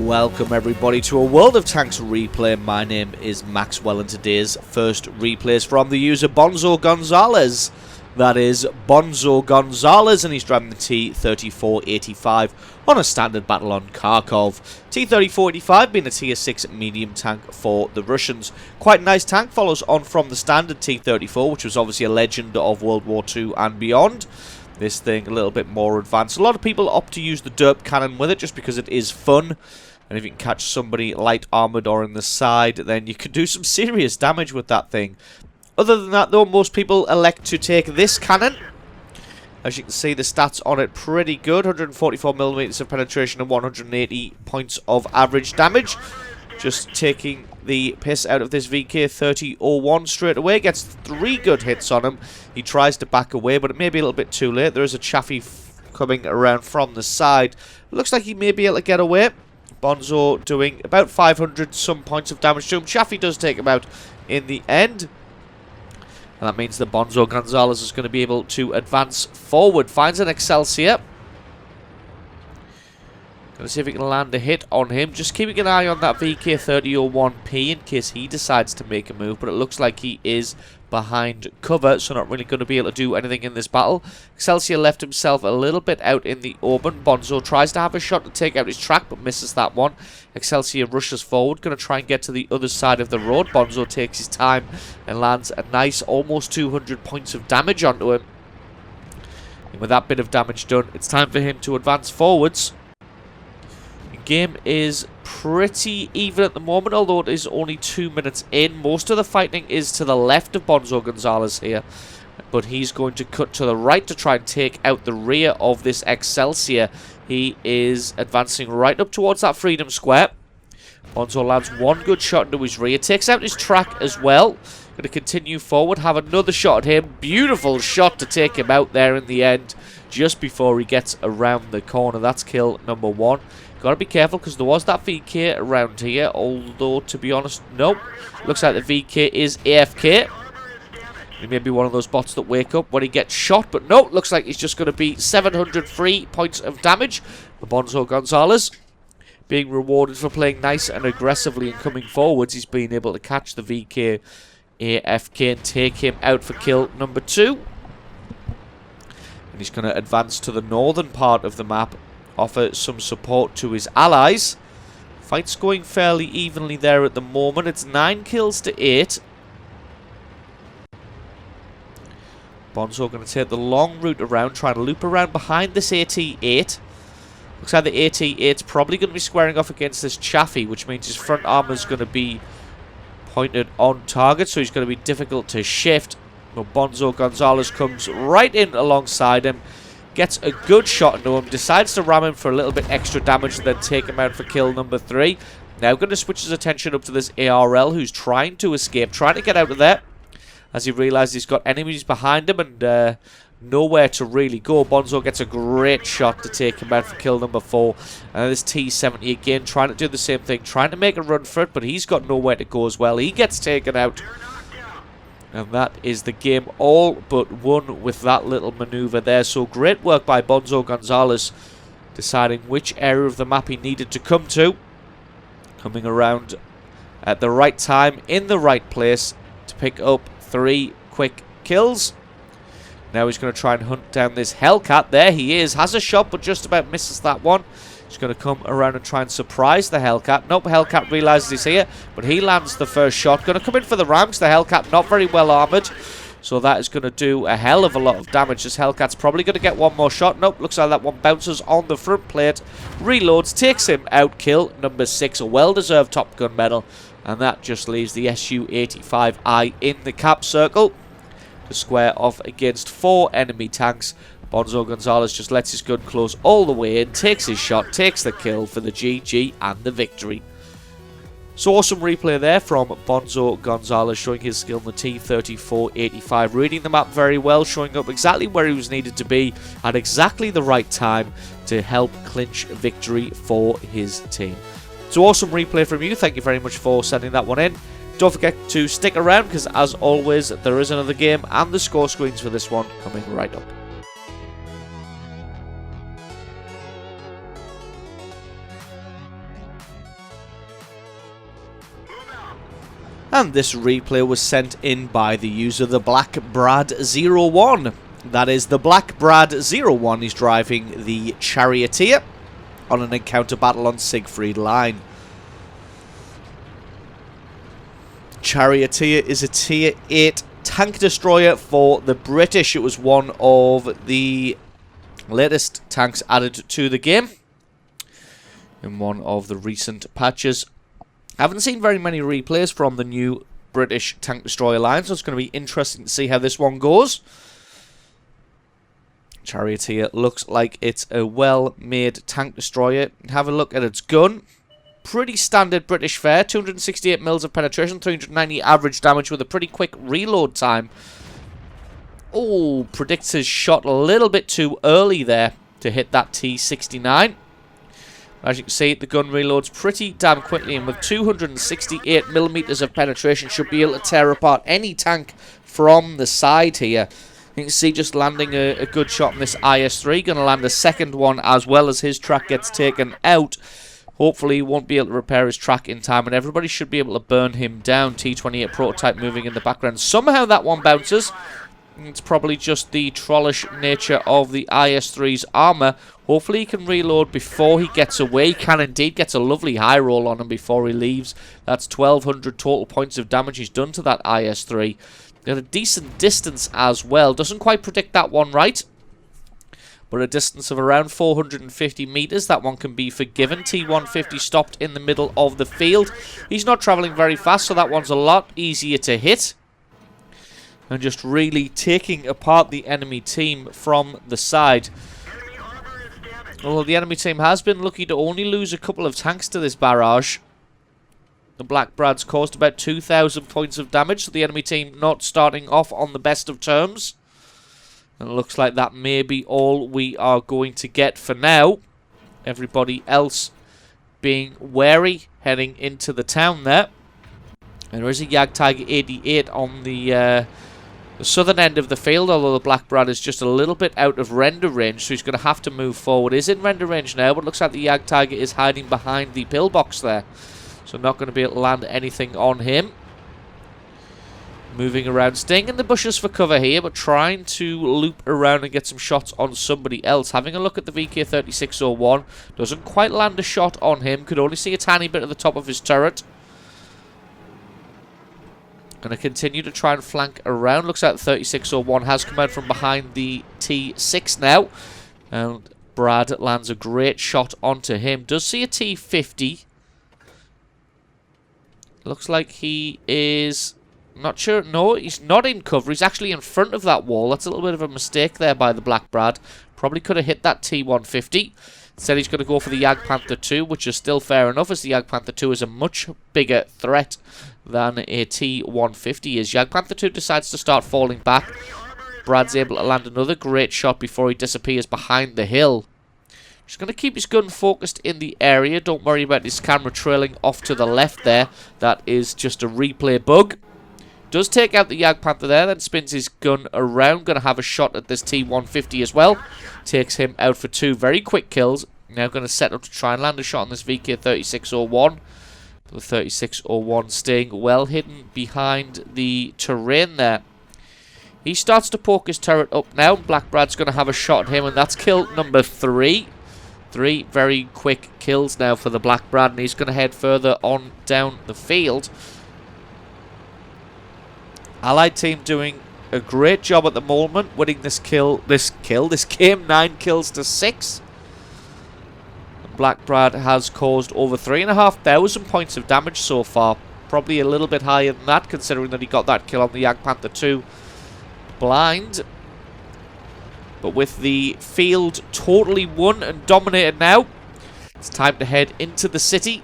Welcome everybody to a World of Tanks replay. My name is Maxwell and today's first replay is from the user Bonzo Gonzalez. That is Bonzo Gonzalez, and he's driving the T-34-85 on a standard battle on Kharkov. T-34-85 being a tier 6 medium tank for the Russians. Quite a nice tank, follows on from the standard T-34, which was obviously a legend of World War II and beyond. This thing a little bit more advanced. A lot of people opt to use the derp cannon with it just because it is fun. And if you can catch somebody light armoured or in the side, then you can do some serious damage with that thing. Other than that though, most people elect to take this cannon. As you can see, the stats on it pretty good. 144mm of penetration and 180 points of average damage. Just taking the piss out of this VK-30-01 straight away. Gets 3 good hits on him. He tries to back away, but it may be a little bit too late. There is a Chaffee coming around from the side. Looks like he may be able to get away. Bonzo doing about 500 some points of damage to him. Chaffee does take him out in the end. And that means that Bonzo Gonzalez is going to be able to advance forward. Finds an Excelsior. Gonna see if we can land a hit on him. Just keeping an eye on that VK-30-01P in case he decides to make a move. But it looks like he is behind cover, so not really going to be able to do anything in this battle. Excelsior left himself a little bit out in the open. Bonzo tries to have a shot to take out his track, but misses that one. Excelsior rushes forward, going to try and get to the other side of the road. Bonzo takes his time and lands a nice almost 200 points of damage onto him. And with that bit of damage done, it's time for him to advance forwards. Game is pretty even at the moment, although it is only 2 minutes in. Most of the fighting is to the left of Bonzo Gonzalez here, but he's going to cut to the right to try and take out the rear of this Excelsior. He is advancing right up towards that Freedom Square. Bonzo lands 1 good shot into his rear, takes out his track as well. Going to continue forward, have another shot at him. Beautiful shot to take him out there in the end, just before he gets around the corner. That's kill number 1. Got to be careful because there was that VK around here, although to be honest, nope. Looks like the VK is AFK. He may be one of those bots that wake up when he gets shot, but no, looks like he's just going to be 700 free points of damage. The Bonzo Gonzalez being rewarded for playing nice and aggressively and coming forwards. He's been able to catch the VK AFK and take him out for kill number 2. And he's going to advance to the northern part of the map, offer some support to his allies. Fight's going fairly evenly there at the moment. It's 9 kills to 8. Bonzo going to take the long route around, trying to loop around behind this AT-8. Looks like the AT-8's probably going to be squaring off against this Chaffee, which means his front armor's going to be pointed on target, so he's going to be difficult to shift. But Bonzo Gonzalez comes right in alongside him, gets a good shot into him, decides to ram him for a little bit extra damage and then take him out for kill number 3. Now going to switch his attention up to this ARL, who's trying to escape, trying to get out of there, as he realizes he's got enemies behind him and nowhere to really go. Bonzo gets a great shot to take him out for kill number 4. And this T-70 again, trying to do the same thing, trying to make a run for it, but he's got nowhere to go as well. He gets taken out. And that is the game all but won with that little maneuver there. So great work by Bonzo Gonzalez, deciding which area of the map he needed to come to. Coming around at the right time, in the right place, to pick up 3 quick kills. Now he's going to try and hunt down this Hellcat. There he is. Has a shot, but just about misses that one. He's going to come around and try and surprise the Hellcat. Nope, Hellcat realizes he's here, but he lands the first shot. Going to come in for the rams. The Hellcat not very well armored, so that is going to do a hell of a lot of damage. This Hellcat's probably going to get one more shot. Nope, looks like that one bounces on the front plate. Reloads, takes him out. Kill number 6, a well-deserved Top Gun medal. And that just leaves the Su-85I in the cap circle to square off against 4 enemy tanks. Bonzo Gonzalez just lets his gun close all the way in, takes his shot, takes the kill for the GG and the victory. So awesome replay there from Bonzo Gonzalez, showing his skill in the T-34-85, reading the map very well, showing up exactly where he was needed to be at exactly the right time to help clinch victory for his team. So awesome replay from you. Thank you very much for sending that one in. Don't forget to stick around because as always there is another game and the score screens for this one coming right up. And this replay was sent in by the user the Black Brad 01. That is the Black Brad 01. He's driving the Charioteer on an encounter battle on Siegfried Line. Charioteer is a tier 8 tank destroyer for the British. It was one of the latest tanks added to the game in one of the recent patches. I haven't seen very many replays from the new British tank destroyer line, so it's going to be interesting to see how this one goes. Charioteer looks like it's a well-made tank destroyer. Have a look at its gun. Pretty standard British fare. 268 mils of penetration, 390 average damage with a pretty quick reload time. Oh, predicts his shot a little bit too early there to hit that T-69. As you can see, the gun reloads pretty damn quickly, and with 268 millimeters of penetration, should be able to tear apart any tank from the side here. You can see just landing a good shot on this IS-3. Going to land a second one as well as his track gets taken out. Hopefully he won't be able to repair his track in time, and everybody should be able to burn him down. T-28 prototype moving in the background. Somehow that one bounces. It's probably just the trollish nature of the IS-3's armor. Hopefully he can reload before he gets away. He can indeed. Gets a lovely high roll on him before he leaves. That's 1,200 total points of damage he's done to that IS-3. Got a decent distance as well. Doesn't quite predict that one right, but a distance of around 450 meters. That one can be forgiven. T-150 stopped in the middle of the field. He's not traveling very fast, so that one's a lot easier to hit. And just really taking apart the enemy team from the side. Although the enemy team has been lucky to only lose a couple of tanks to this barrage. The Black Brad's caused about 2,000 points of damage, so the enemy team not starting off on the best of terms. And it looks like that may be all we are going to get for now. Everybody else being wary heading into the town there. And there is a Jagdtiger 88 on the southern end of the field, although the Black Brad is just a little bit out of render range, so he's going to have to move forward. Is in render range now, but looks like the Jagdtiger is hiding behind the pillbox there. So not going to be able to land anything on him. Moving around, staying in the bushes for cover here, but trying to loop around and get some shots on somebody else. Having a look at the VK-3601. Doesn't quite land a shot on him. Could only see a tiny bit at the top of his turret. Going to continue to try and flank around. Looks like the 3601 has come out from behind the T6 now. And Brad lands a great shot onto him. Does see a T50. Looks like he is... not sure. No, he's not in cover. He's actually in front of that wall. That's a little bit of a mistake there by the Black Brad. Probably could have hit that T-150. Instead, he's going to go for the Jagdpanther 2, which is still fair enough, as the Jagdpanther 2 is a much bigger threat than a T-150 is. Jagdpanther 2 decides to start falling back. Brad's able to land another great shot before he disappears behind the hill. He's going to keep his gun focused in the area. Don't worry about his camera trailing off to the left there. That is just a replay bug. Does take out the Jagdpanther there, then spins his gun around. Going to have a shot at this T-150 as well. Takes him out for 2 very quick kills. Now going to set up to try and land a shot on this VK-3601. The 3601 staying well hidden behind the terrain there. He starts to poke his turret up now. Black Brad's going to have a shot at him, and that's kill number 3. 3 very quick kills now for the Black Brad, and he's going to head further on down the field. Allied team doing a great job at the moment, winning this game 9 kills to 6. Black Brad has caused over 3,500 points of damage so far. Probably a little bit higher than that, considering that he got that kill on the Jagdpanther 2 blind. But with the field totally won and dominated now, it's time to head into the city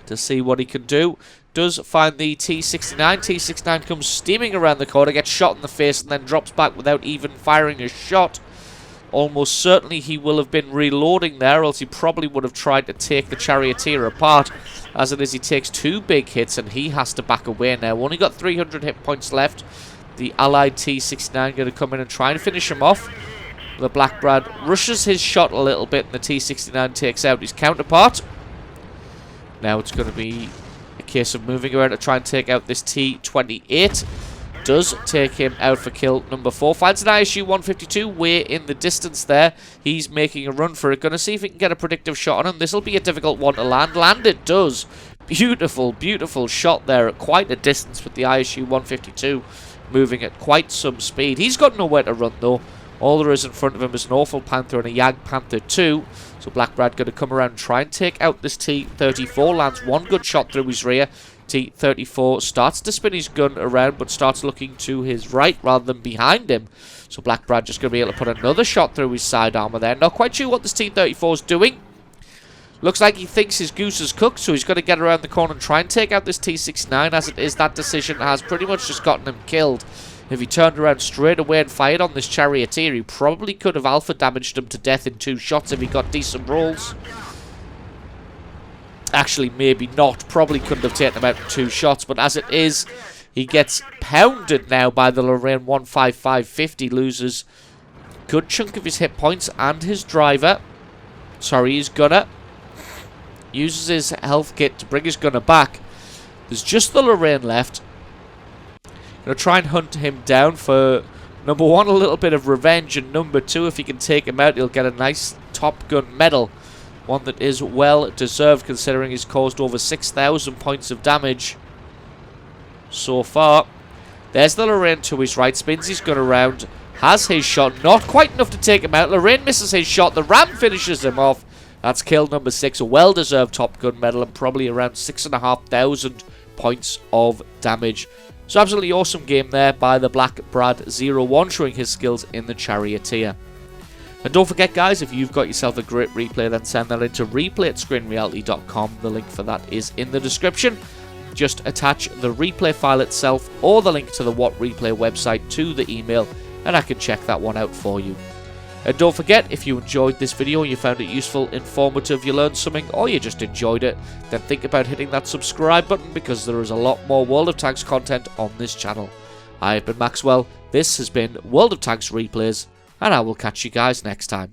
to see what he can do. Does find the T-69. T-69 comes steaming around the corner, gets shot in the face, and then drops back without even firing a shot. Almost certainly he will have been reloading there, or else he probably would have tried to take the Charioteer apart. As it is, he takes 2 big hits, and he has to back away now. Only got 300 hit points left. The Allied T-69 going to come in and try and finish him off. The Black Brad rushes his shot a little bit, and the T-69 takes out his counterpart. Now it's going to be a case of moving around to try and take out this T-28. Does take him out for kill number 4. Finds an ISU 152 way in the distance there. He's making a run for it. Going to see if he can get a predictive shot on him. This will be a difficult one to land. Land it does. Beautiful, beautiful shot there at quite a distance with the ISU 152 moving at quite some speed. He's got nowhere to run though. All there is in front of him is an Awful Panther and a Yag Panther 2. So Black Brad going to come around and try and take out this T-34. Lands one good shot through his rear. T-34 starts to spin his gun around, but starts looking to his right rather than behind him. So Black Brad just going to be able to put another shot through his side armor there. Not quite sure what this T-34 is doing. Looks like he thinks his goose is cooked, so he's got to get around the corner and try and take out this T-69. As it is, that decision has pretty much just gotten him killed. If he turned around straight away and fired on this Charioteer, he probably could have alpha damaged him to death in 2 shots if he got decent rolls. Actually, maybe not. Probably couldn't have taken him out in 2 shots. But as it is, he gets pounded now by the Lorraine 155-50. Loses a good chunk of his hit points and his driver. Sorry, his gunner. Uses his health kit to bring his gunner back. There's just the Lorraine left. Going to try and hunt him down for, number 1, a little bit of revenge. And number 2, if he can take him out, he'll get a nice Top Gun medal. One that is well deserved considering he's caused over 6,000 points of damage so far. There's the Lorraine to his right. Spins his gun around. Has his shot. Not quite enough to take him out. Lorraine misses his shot. The Ram finishes him off. That's kill number 6. A well-deserved Top Gun medal and probably around 6,500 points of damage. So absolutely awesome game there by the Black Brad 01, showing his skills in the Charioteer. And don't forget, guys, if you've got yourself a great replay, then send that into replay@screenreality.com. The link for that is in the description. Just attach the replay file itself or the link to the What Replay website to the email, and I can check that one out for you. And don't forget, if you enjoyed this video and you found it useful, informative, you learned something, or you just enjoyed it, then think about hitting that subscribe button, because there is a lot more World of Tanks content on this channel. I have been Maxwell, this has been World of Tanks Replays, and I will catch you guys next time.